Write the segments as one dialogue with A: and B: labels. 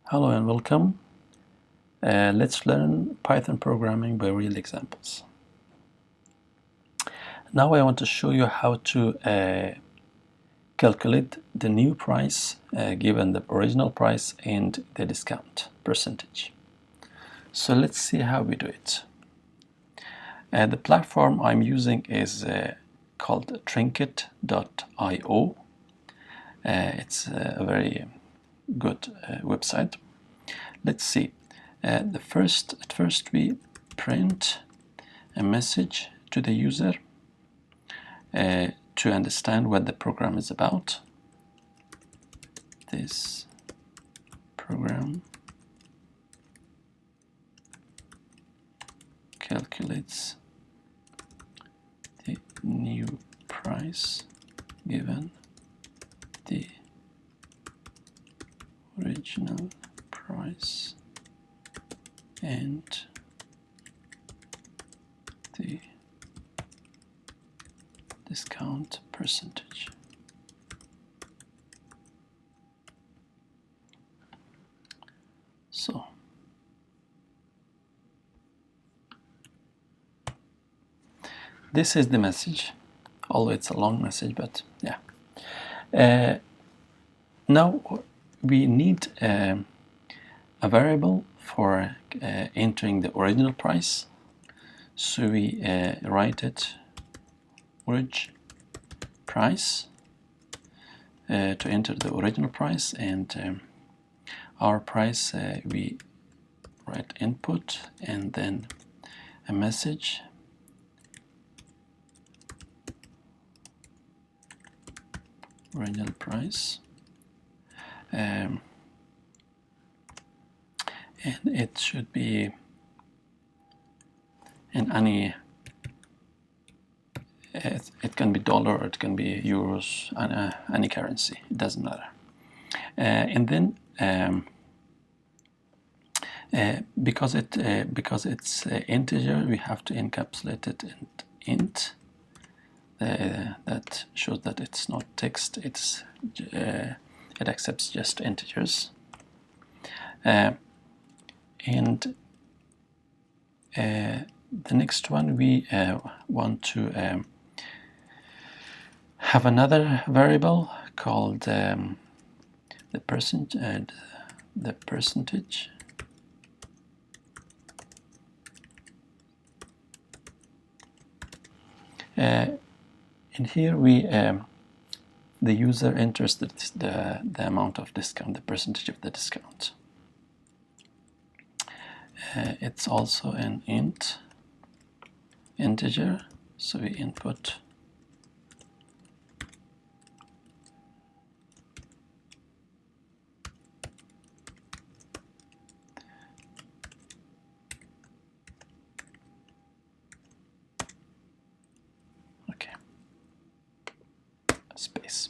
A: Hello and welcome. Let's learn Python programming by real examples. Now I want to show you how to calculate the new price given the original price and the discount percentage. So let's see how we do it. The platform I'm using is called Trinket.io. It's a very good website. Let's see. At first we print a message to the user to understand what the program is about. This program calculates the new price given the original price and the discount percentage. So this is the message, although it's a long message, but yeah. Now we need a variable for entering the original price. So we write it orig price to enter the original price, and our price we write input and then a message original price, and it should be in any it can be dollar or it can be euros, any currency, it doesn't matter. And then because it's integer, we have to encapsulate it in int. That shows that it's not text, it accepts just integers. And the next one, we want to have another variable called the percentage. In here we the user enters the amount of discount, the percentage of the discount. It's also an integer, so we input space.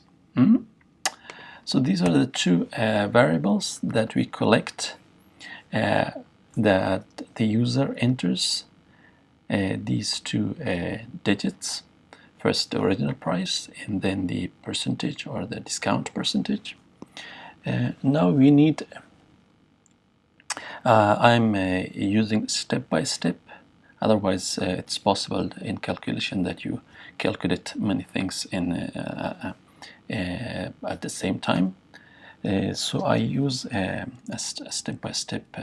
A: So these are the two variables that we collect that the user enters these two digits, first the original price and then the percentage or the discount percentage. Now we need I'm using step by step, otherwise it's possible in calculation that you calculate many things in at the same time. So I use a step-by-step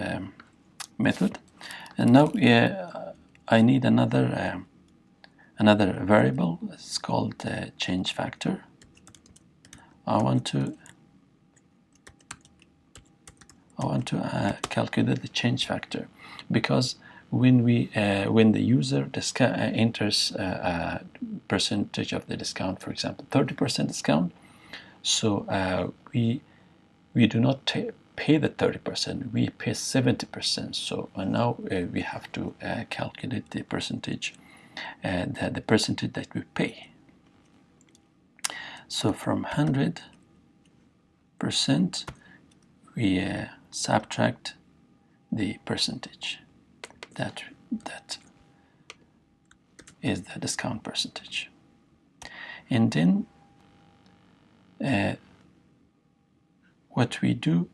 A: method, and now I need another variable. It's called change factor. I want to calculate the change factor, because when the user enters a percentage of the discount, for example 30% discount, so we do not pay the 30%, we pay 70%. So now we have to calculate the percentage, the percentage that we pay. So from 100%, we subtract the percentage. That is the discount percentage. And then what we do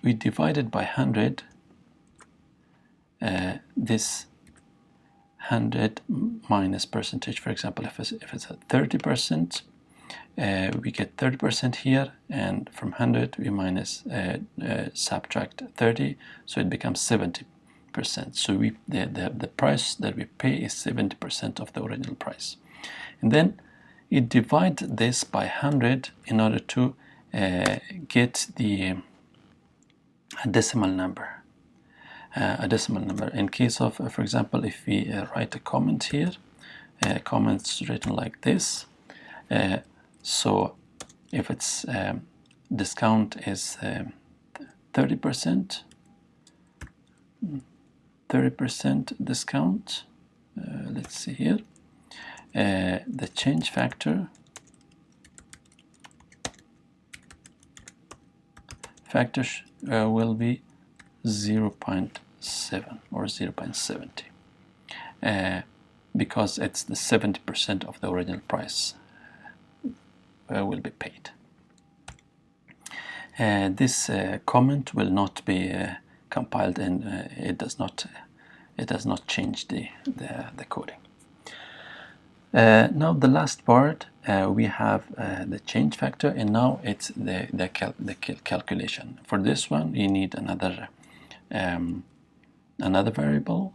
A: we divided by 100 this 100 minus percentage. For example, if it's at 30%, we get 30% here, and from 100 we minus subtract 30, so it becomes 70%. So the price that we pay is 70% of the original price. And then it divides this by 100 in order to get the decimal number. A decimal number. In case of, for example, if we write a comment here, comments written like this. So if its discount is 30%, 30% discount. Let's see here. The change factor will be 0.7 or 0.70 because it's the 70% of the original price will be paid. This comment will not be compiled, and it does not change the coding. Now the last part, we have the change factor, and now it's the calculation. For this one, you need another variable.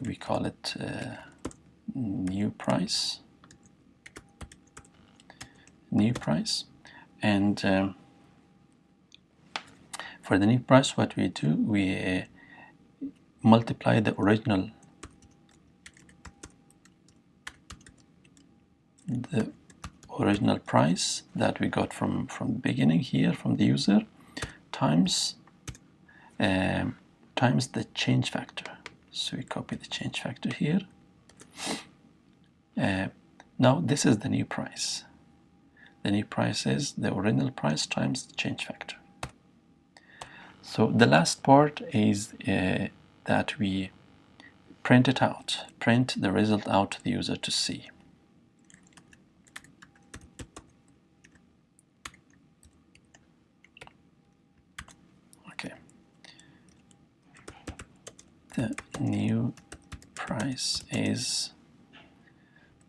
A: We call it new price. And for the new price, what we do, we multiply the original price that we got from the beginning here from the user times the change factor. So we copy the change factor here. Now this is the new price. The new price is the original price times the change factor. So the last part is that we print the result out to the user to see. Okay. The new price is,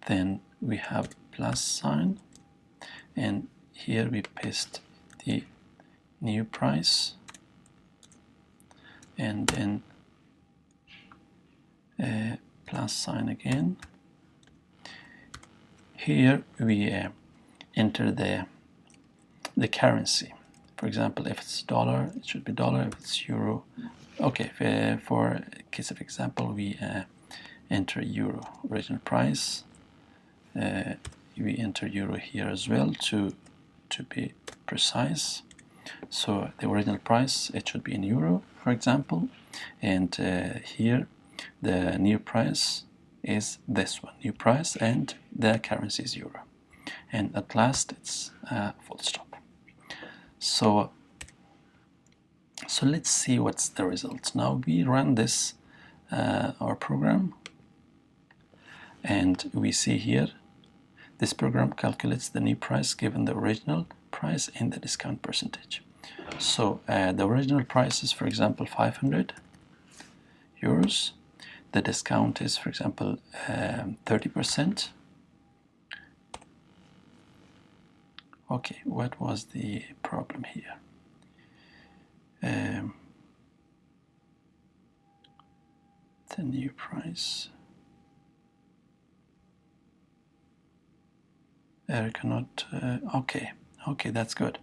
A: then we have plus sign, and here we paste the new price, and then plus sign again. Here we enter the currency. For example, if it's dollar, it should be dollar. If it's euro, okay. For case of example, we enter euro. Original price. We enter euro here as well to be precise. So the original price, it should be in euro, for example, and here the new price is this one, new price, and the currency is euro, and at last it's full stop. So let's see what's the result. Now we run this our program, and we see here this program calculates the new price given the original price and the discount percentage. So the original price is, for example, 500 euros. The discount is, for example, 30%. Okay, what was the problem here? The new price. Cannot. Okay, that's good.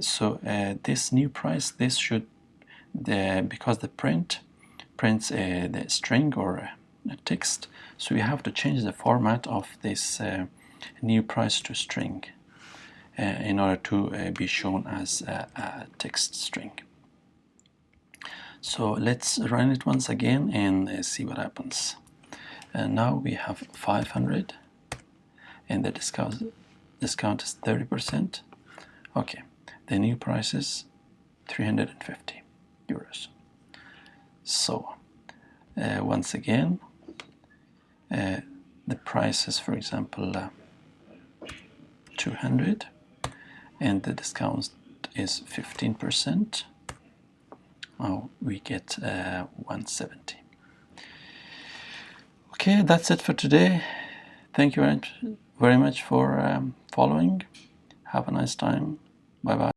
A: So this new price, this should, because the prints the string or a text, so we have to change the format of this new price to string in order to be shown as a text string. So let's run it once again and see what happens. Now we have 500, and the discount is 30%. Okay, the new price is 350 euros. So once again, the price is, for example, 200, and the discount is 15%. we get 170. Okay, that's it for today. Thank you very much for following. Have a nice time. Bye bye.